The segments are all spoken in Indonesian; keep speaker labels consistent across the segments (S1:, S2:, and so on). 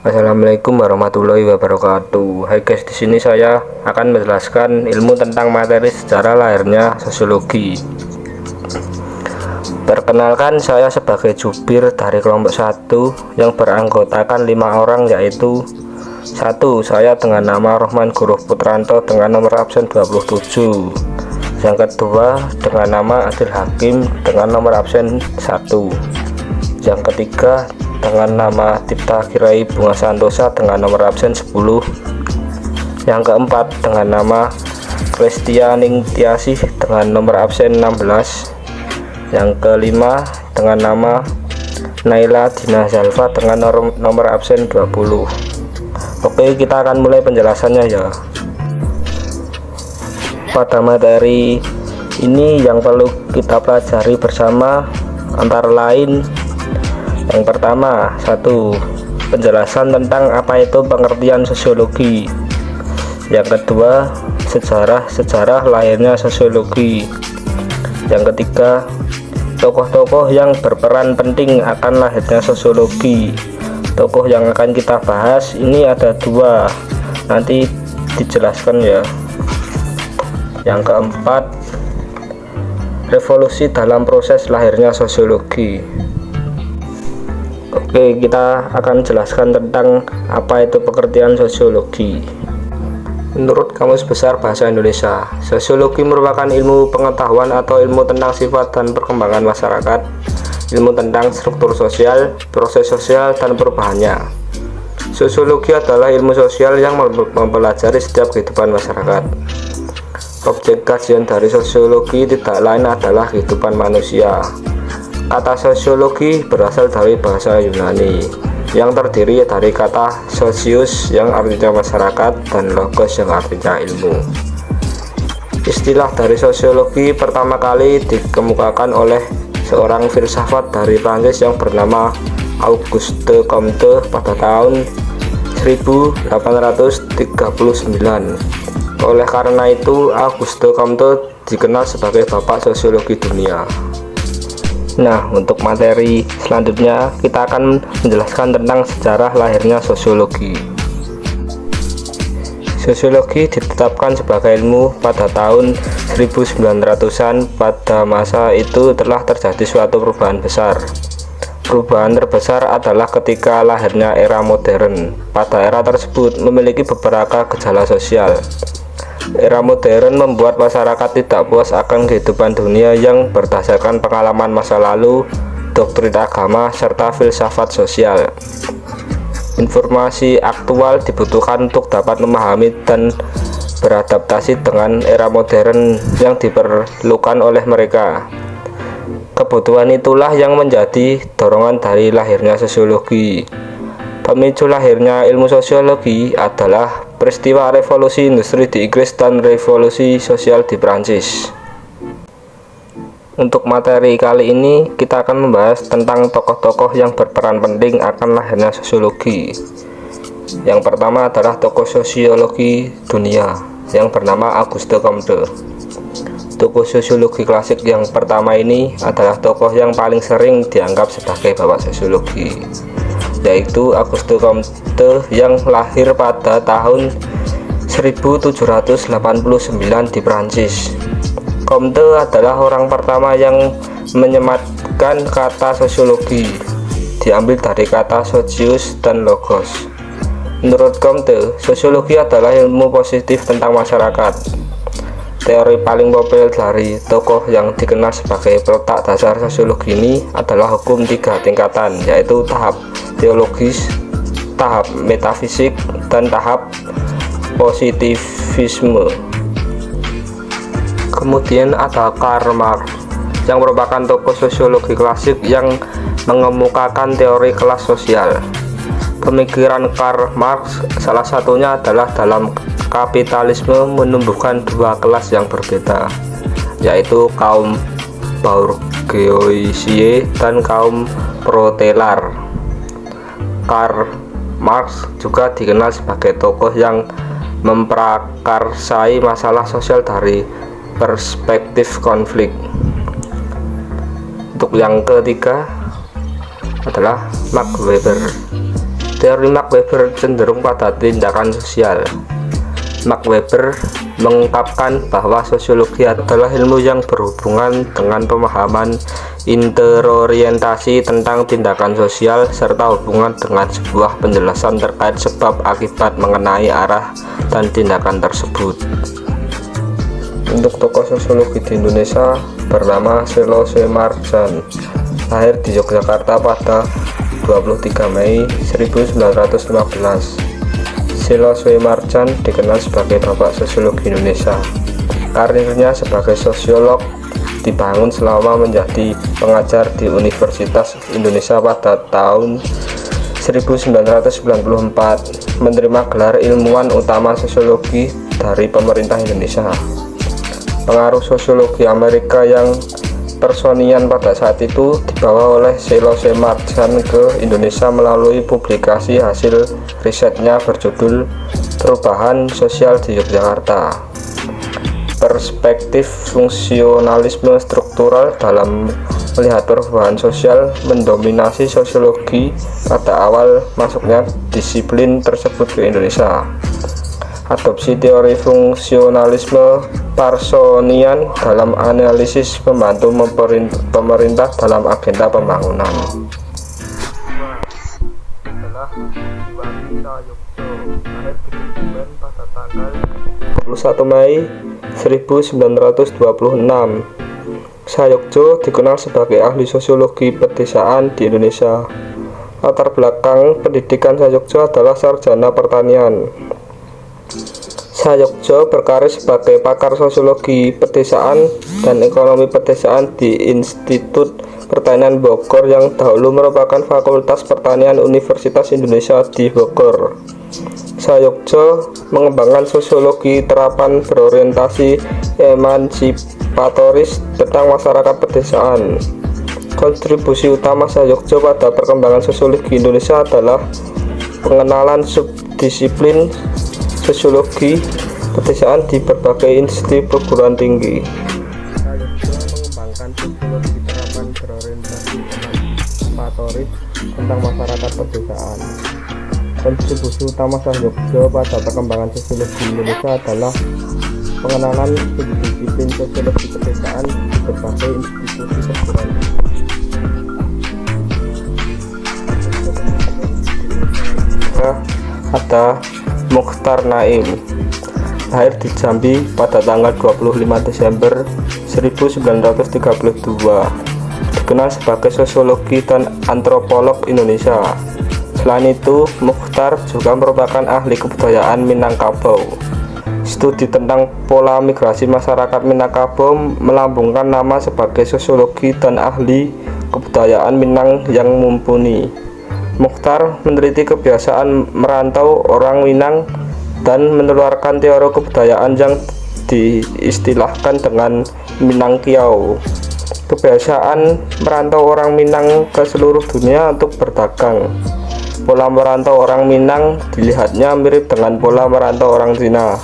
S1: Assalamualaikum warahmatullahi wabarakatuh. Hai guys, di sini saya akan menjelaskan ilmu tentang materi sejarah lahirnya sosiologi. Perkenalkan, saya sebagai jubir dari kelompok 1 yang beranggotakan 5 orang, yaitu 1. Saya dengan nama Rohman Guruh Putranto dengan nomor absen 27. Yang kedua dengan nama Adil Hakim dengan nomor absen 1. Yang ketiga dengan nama Tipta Kirai Bunga Santosa dengan nomor absen 10. Yang keempat dengan nama Kristia Ningtyasih dengan nomor absen 16. Yang kelima dengan nama Naila Dina Zalfa dengan nomor absen 20. Oke, kita akan mulai penjelasannya ya. Pada materi ini yang perlu kita pelajari bersama antara lain: yang pertama, 1. Penjelasan tentang apa itu pengertian sosiologi. Yang kedua, sejarah lahirnya sosiologi. Yang ketiga, tokoh-tokoh yang berperan penting akan lahirnya sosiologi. Tokoh yang akan kita bahas ini ada 2, nanti dijelaskan ya. Yang keempat, revolusi dalam proses lahirnya sosiologi. Oke, kita akan jelaskan tentang apa itu pengertian sosiologi. Menurut Kamus Besar Bahasa Indonesia, sosiologi merupakan ilmu pengetahuan atau ilmu tentang sifat dan perkembangan masyarakat, ilmu tentang struktur sosial, proses sosial, dan perubahannya. Sosiologi adalah ilmu sosial yang mempelajari setiap kehidupan masyarakat. Objek kajian dari sosiologi tidak lain adalah kehidupan manusia. Kata sosiologi berasal dari bahasa Yunani yang terdiri dari kata sosius yang artinya masyarakat dan logos yang artinya ilmu. Istilah dari sosiologi pertama kali dikemukakan oleh seorang filsafat dari Prancis yang bernama Auguste Comte pada tahun 1839. Oleh karena itu, Auguste Comte dikenal sebagai bapak sosiologi dunia. Nah, untuk materi selanjutnya kita akan menjelaskan tentang sejarah lahirnya sosiologi. Sosiologi ditetapkan sebagai ilmu pada tahun 1900-an. Pada masa itu telah terjadi suatu perubahan besar. Perubahan terbesar adalah ketika lahirnya era modern. Pada era tersebut memiliki beberapa gejala sosial. Era modern membuat masyarakat tidak puas akan kehidupan dunia yang berdasarkan pengalaman masa lalu, doktrin agama, serta filsafat sosial. Informasi aktual dibutuhkan untuk dapat memahami dan beradaptasi dengan era modern yang diperlukan oleh mereka. Kebutuhan itulah yang menjadi dorongan dari lahirnya sosiologi. Pemicu lahirnya ilmu sosiologi adalah peristiwa revolusi industri di Inggris dan revolusi sosial di Prancis. Untuk materi kali ini kita akan membahas tentang tokoh-tokoh yang berperan penting akan lahirnya sosiologi. Yang pertama adalah tokoh sosiologi dunia yang bernama Auguste Comte. Tokoh sosiologi klasik yang pertama ini adalah tokoh yang paling sering dianggap sebagai bapak sosiologi, yaitu Auguste Comte yang lahir pada tahun 1789 di Prancis. Comte adalah orang pertama yang menyematkan kata sosiologi, diambil dari kata socius dan logos. Menurut Comte, sosiologi adalah ilmu positif tentang masyarakat. Teori paling populer dari tokoh yang dikenal sebagai peletak dasar sosiologi ini adalah hukum 3 tingkatan, yaitu tahap teologis, tahap metafisik, dan tahap positivisme. Kemudian ada Karl Marx yang merupakan tokoh sosiologi klasik yang mengemukakan teori kelas sosial. Pemikiran Karl Marx salah satunya adalah dalam kapitalisme menumbuhkan 2 kelas yang berbeda, yaitu kaum bourgeoisie dan kaum proletariat. Karl Marx juga dikenal sebagai tokoh yang memprakarsai masalah sosial dari perspektif konflik. Untuk yang ketiga adalah Max Weber Teori Max Weber cenderung pada tindakan sosial. Max Weber mengungkapkan bahwa sosiologi adalah ilmu yang berhubungan dengan pemahaman interorientasi tentang tindakan sosial serta hubungan dengan sebuah penjelasan terkait sebab akibat mengenai arah dan tindakan tersebut. Untuk tokoh sosiologi di Indonesia bernama Sello Soemarjan, lahir di Yogyakarta pada 23 Mei 1915. Sello Soemarjan dikenal sebagai Bapak Sosiologi Indonesia. Karirnya sebagai sosiolog dibangun selama menjadi pengajar di Universitas Indonesia pada tahun 1994, menerima gelar ilmuwan utama sosiologi dari pemerintah Indonesia. Pengaruh sosiologi Amerika yang Personian pada saat itu dibawa oleh Sello Soemarjan ke Indonesia melalui publikasi hasil risetnya berjudul Perubahan Sosial di Yogyakarta. Perspektif fungsionalisme struktural dalam melihat perubahan sosial mendominasi sosiologi pada awal masuknya disiplin tersebut ke Indonesia. Adopsi teori fungsionalisme Parsonian dalam analisis membantu pemerintah dalam agenda pembangunan. Adalah Iwani Sayokjo, lahir di Kebumen pada tanggal 21 Mei 1926. Sayokjo dikenal sebagai ahli sosiologi pedesaan di Indonesia. Latar belakang pendidikan Sayokjo adalah sarjana pertanian. Sayokjo berkarir sebagai pakar sosiologi pedesaan dan ekonomi pedesaan di Institut Pertanian Bogor yang dahulu merupakan Fakultas Pertanian Universitas Indonesia di Bogor. Sayokjo mengembangkan sosiologi terapan berorientasi emansipatoris tentang masyarakat pedesaan. Kontribusi utama Sayokjo pada perkembangan sosiologi Indonesia adalah pengenalan subdisiplin sosiologi pedesaan di berbagai institusi perguruan tinggi. Sayokjo mengembangkan sosiologi terapan berorientasi emansipatoris tentang masyarakat pedesaan. Kontribusi utama Sayokjo pada perkembangan sosiologi Indonesia adalah pengenalan subdisiplin sosiologi pedesaan di berbagai institusi perguruan tinggi. Ada Mukhtar Naim, lahir di Jambi pada tanggal 25 Desember 1932, dikenal sebagai sosiologi dan antropolog Indonesia. Selain itu, Mukhtar juga merupakan ahli kebudayaan Minangkabau. Studi tentang pola migrasi masyarakat Minangkabau melambungkan nama sebagai sosiologi dan ahli kebudayaan Minang yang mumpuni. Mukhtar meneliti kebiasaan merantau orang Minang dan menularkan teori kebudayaan yang diistilahkan dengan Minangkiau. Kebiasaan merantau orang Minang ke seluruh dunia untuk berdagang. Pola merantau orang Minang dilihatnya mirip dengan pola merantau orang Cina.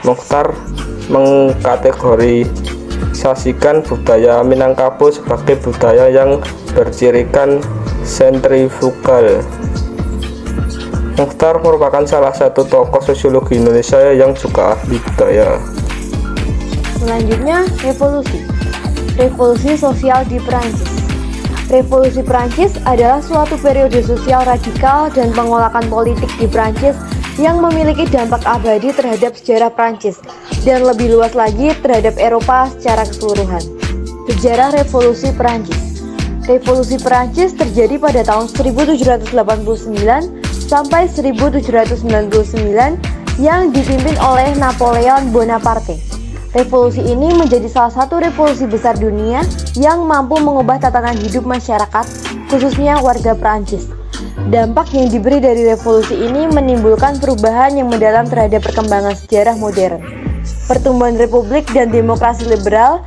S1: Mukhtar mengkategorisasikan budaya Minangkabau sebagai budaya yang bercirikan sentrifugal. Mukhtar merupakan salah satu tokoh sosiologi Indonesia yang juga ahli budaya.
S2: Selanjutnya, revolusi sosial di Perancis. Revolusi Perancis adalah suatu periode sosial radikal dan pengolakan politik di Perancis yang memiliki dampak abadi terhadap sejarah Perancis dan lebih luas lagi terhadap Eropa secara keseluruhan. Sejarah Revolusi Perancis. Revolusi Perancis terjadi pada tahun 1789 sampai 1799 yang dipimpin oleh Napoleon Bonaparte. Revolusi ini menjadi salah satu revolusi besar dunia yang mampu mengubah tatanan hidup masyarakat, khususnya warga Perancis. Dampak yang diberi dari revolusi ini menimbulkan perubahan yang mendalam terhadap perkembangan sejarah modern. Pertumbuhan republik dan demokrasi liberal,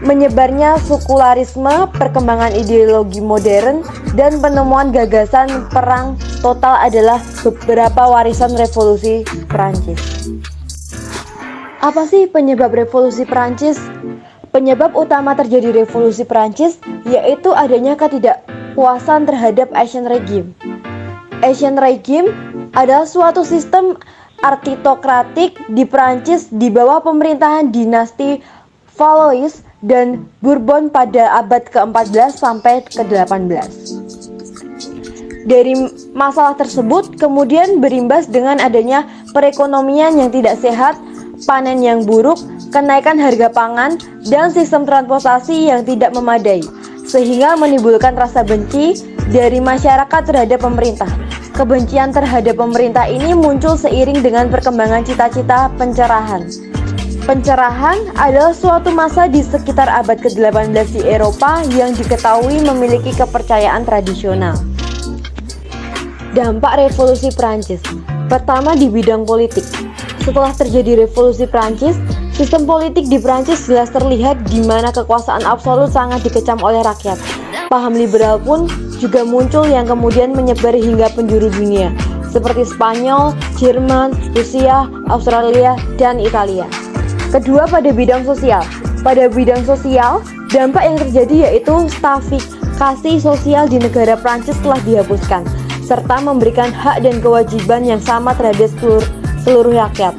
S2: menyebarnya sekularisme, perkembangan ideologi modern, dan penemuan gagasan perang total adalah beberapa warisan revolusi Perancis. Apa sih penyebab revolusi Perancis? Penyebab utama terjadi revolusi Perancis yaitu adanya ketidakpuasan terhadap Ancien Regime. Ancien Regime adalah suatu sistem aristokratik di Prancis di bawah pemerintahan dinasti Valois dan Bourbon pada abad ke-14 sampai ke-18. Dari masalah tersebut kemudian berimbas dengan adanya perekonomian yang tidak sehat, panen yang buruk, kenaikan harga pangan, dan sistem transportasi yang tidak memadai, sehingga menimbulkan rasa benci dari masyarakat terhadap pemerintah. Kebencian terhadap pemerintah ini muncul seiring dengan perkembangan cita-cita pencerahan. Pencerahan adalah suatu masa di sekitar abad ke-18 di Eropa yang diketahui memiliki kepercayaan tradisional. Dampak revolusi Prancis. Pertama, di bidang politik. Setelah terjadi revolusi Prancis, sistem politik di Prancis jelas terlihat di mana kekuasaan absolut sangat dikecam oleh rakyat. Paham liberal pun juga muncul yang kemudian menyebar hingga penjuru dunia, seperti Spanyol, Jerman, Rusia, Australia, dan Italia. Kedua, pada bidang sosial. Pada bidang sosial, dampak yang terjadi yaitu stratifikasi sosial di negara Prancis telah dihapuskan, serta memberikan hak dan kewajiban yang sama terhadap seluruh rakyat.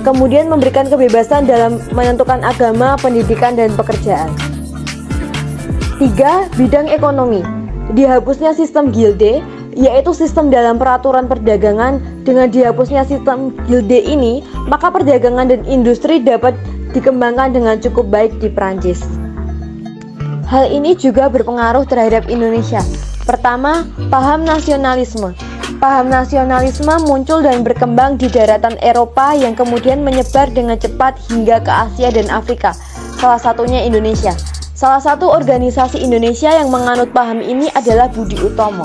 S2: Kemudian memberikan kebebasan dalam menentukan agama, pendidikan, dan pekerjaan. 3. Bidang ekonomi. Dihapusnya sistem gilde, yaitu sistem dalam peraturan perdagangan. Dengan dihapusnya sistem gilde ini, maka perdagangan dan industri dapat dikembangkan dengan cukup baik di Prancis. Hal ini juga berpengaruh terhadap Indonesia. Pertama, paham nasionalisme. Paham nasionalisme muncul dan berkembang di daratan Eropa yang kemudian menyebar dengan cepat hingga ke Asia dan Afrika, salah satunya Indonesia. Salah satu organisasi Indonesia yang menganut paham ini adalah Budi Utomo.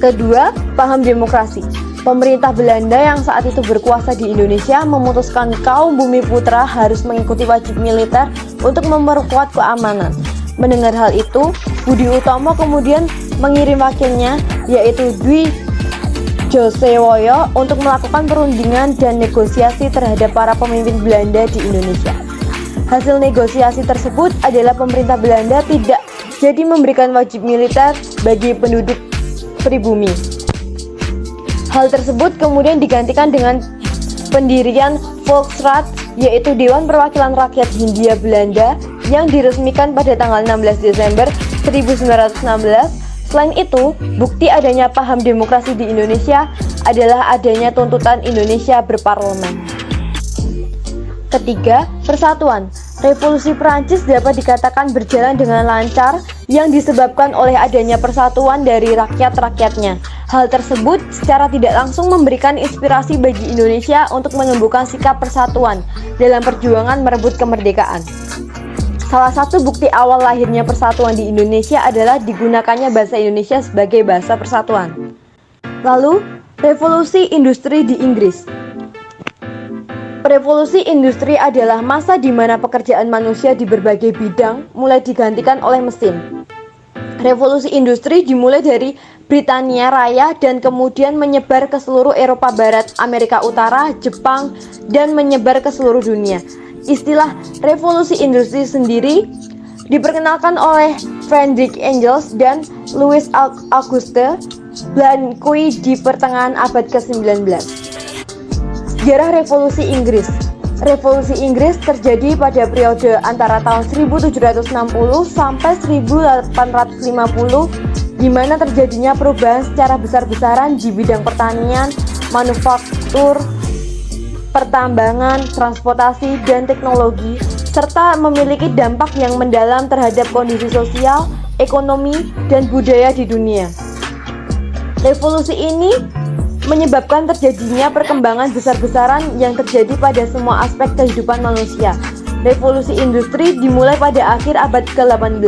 S2: Kedua, paham demokrasi. Pemerintah Belanda yang saat itu berkuasa di Indonesia memutuskan kaum bumi putra harus mengikuti wajib militer untuk memperkuat keamanan. Mendengar hal itu, Budi Utomo kemudian mengirim wakilnya, yaitu Dwi Josewoyo, untuk melakukan perundingan dan negosiasi terhadap para pemimpin Belanda di Indonesia. Hasil negosiasi tersebut adalah pemerintah Belanda tidak jadi memberikan wajib militer bagi penduduk pribumi. Hal tersebut kemudian digantikan dengan pendirian Volksraad, yaitu Dewan Perwakilan Rakyat Hindia Belanda, yang diresmikan pada tanggal 16 Desember 1916. Selain itu, bukti adanya paham demokrasi di Indonesia adalah adanya tuntutan Indonesia berparlemen. Ketiga, persatuan. Revolusi Prancis dapat dikatakan berjalan dengan lancar yang disebabkan oleh adanya persatuan dari rakyat-rakyatnya. Hal tersebut secara tidak langsung memberikan inspirasi bagi Indonesia untuk menumbuhkan sikap persatuan dalam perjuangan merebut kemerdekaan. Salah satu bukti awal lahirnya persatuan di Indonesia adalah digunakannya bahasa Indonesia sebagai bahasa persatuan. Lalu, revolusi industri di Inggris. Revolusi industri adalah masa di mana pekerjaan manusia di berbagai bidang mulai digantikan oleh mesin. Revolusi industri dimulai dari Britania Raya dan kemudian menyebar ke seluruh Eropa Barat, Amerika Utara, Jepang, dan menyebar ke seluruh dunia. Istilah revolusi industri sendiri diperkenalkan oleh Friedrich Engels dan Louis Auguste Blanqui di pertengahan abad ke-19. Sejarah Revolusi Inggris. Revolusi Inggris terjadi pada periode antara tahun 1760 sampai 1850, di mana terjadinya perubahan secara besar-besaran di bidang pertanian, manufaktur, pertambangan, transportasi, dan teknologi, serta memiliki dampak yang mendalam terhadap kondisi sosial, ekonomi, dan budaya di dunia. Revolusi ini menyebabkan terjadinya perkembangan besar-besaran yang terjadi pada semua aspek kehidupan manusia. Revolusi industri dimulai pada akhir abad ke-18,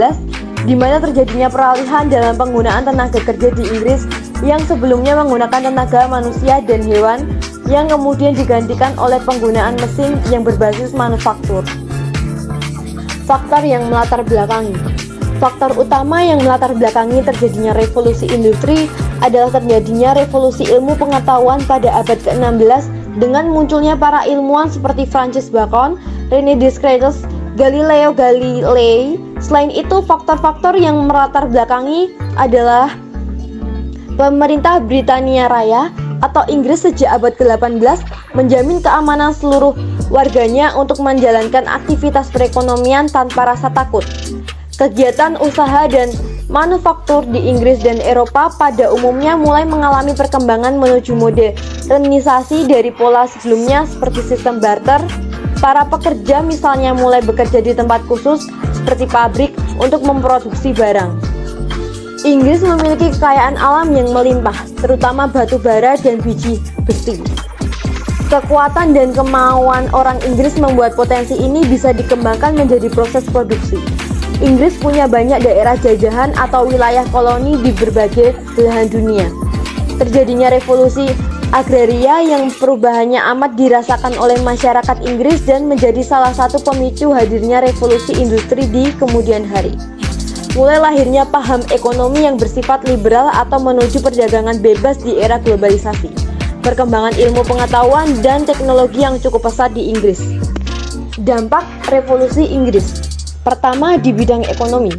S2: di mana terjadinya peralihan dalam penggunaan tenaga kerja di Inggris yang sebelumnya menggunakan tenaga manusia dan hewan, yang kemudian digantikan oleh penggunaan mesin yang berbasis manufaktur. Faktor yang melatar belakangi. Faktor utama yang melatar belakangi terjadinya revolusi industri adalah terjadinya revolusi ilmu pengetahuan pada abad ke-16 dengan munculnya para ilmuwan seperti Francis Bacon, René Descartes, Galileo Galilei. Selain itu, faktor-faktor yang melatar belakangi adalah Pemerintah Britania Raya atau Inggris sejak abad ke-18 menjamin keamanan seluruh warganya untuk menjalankan aktivitas perekonomian tanpa rasa takut. Kegiatan usaha dan manufaktur di Inggris dan Eropa pada umumnya mulai mengalami perkembangan menuju modernisasi dari pola sebelumnya seperti sistem barter. Para pekerja misalnya mulai bekerja di tempat khusus seperti pabrik untuk memproduksi barang. Inggris memiliki kekayaan alam yang melimpah, terutama batu bara dan biji besi. Kekuatan dan kemauan orang Inggris membuat potensi ini bisa dikembangkan menjadi proses produksi. Inggris punya banyak daerah jajahan atau wilayah koloni di berbagai belahan dunia. Terjadinya revolusi agraria yang perubahannya amat dirasakan oleh masyarakat Inggris dan menjadi salah satu pemicu hadirnya revolusi industri di kemudian hari. Mulai lahirnya paham ekonomi yang bersifat liberal atau menuju perdagangan bebas di era globalisasi. Perkembangan ilmu pengetahuan dan teknologi yang cukup pesat di Inggris. Dampak revolusi Inggris. Pertama, di bidang ekonomi.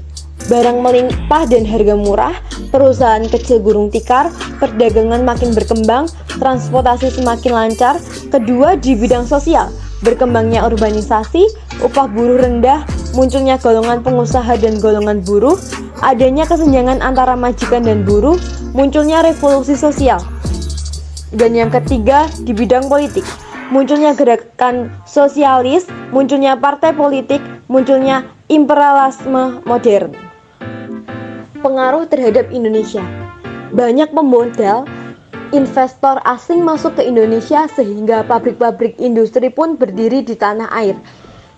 S2: Barang melimpah dan harga murah, perusahaan kecil gulung tikar, perdagangan makin berkembang, transportasi semakin lancar. Kedua, di bidang sosial. Berkembangnya urbanisasi, upah buruh rendah, munculnya golongan pengusaha dan golongan buruh, adanya kesenjangan antara majikan dan buruh, munculnya revolusi sosial. Dan yang ketiga, di bidang politik, munculnya gerakan sosialis, munculnya partai politik, munculnya imperialisme modern. Pengaruh terhadap Indonesia. Banyak pemodal investor asing masuk ke Indonesia sehingga pabrik-pabrik industri pun berdiri di tanah air.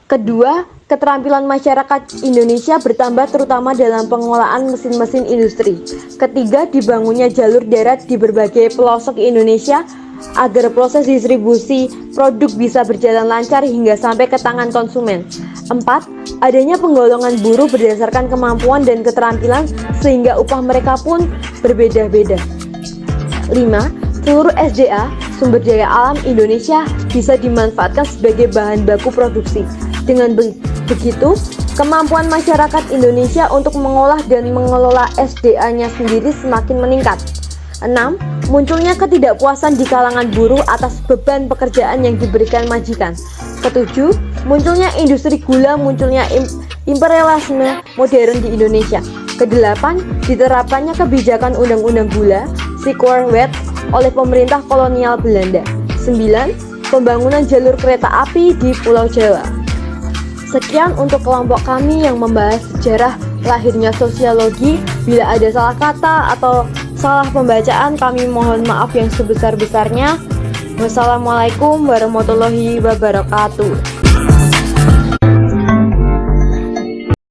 S2: Kedua, keterampilan masyarakat Indonesia bertambah terutama dalam pengolahan mesin-mesin industri. Ketiga, dibangunnya jalur darat di berbagai pelosok Indonesia agar proses distribusi produk bisa berjalan lancar hingga sampai ke tangan konsumen. 4. Adanya penggolongan buruh berdasarkan kemampuan dan keterampilan sehingga upah mereka pun berbeda-beda. 5. Seluruh SDA, sumber daya alam Indonesia bisa dimanfaatkan sebagai bahan baku produksi. Dengan begitu, kemampuan masyarakat Indonesia untuk mengolah dan mengelola SDA-nya sendiri semakin meningkat. 6. Munculnya ketidakpuasan di kalangan buruh atas beban pekerjaan yang diberikan majikan. Ketujuh, munculnya industri gula, munculnya imperialisme modern di Indonesia. Kedelapan, diterapkannya kebijakan Undang-Undang Gula, Sikorwet, oleh pemerintah kolonial Belanda. 9. Pembangunan jalur kereta api di Pulau Jawa. Sekian untuk kelompok kami yang membahas sejarah lahirnya sosiologi. Bila ada salah kata atau salah pembacaan, kami mohon maaf yang sebesar-besarnya. Wassalamualaikum warahmatullahi wabarakatuh.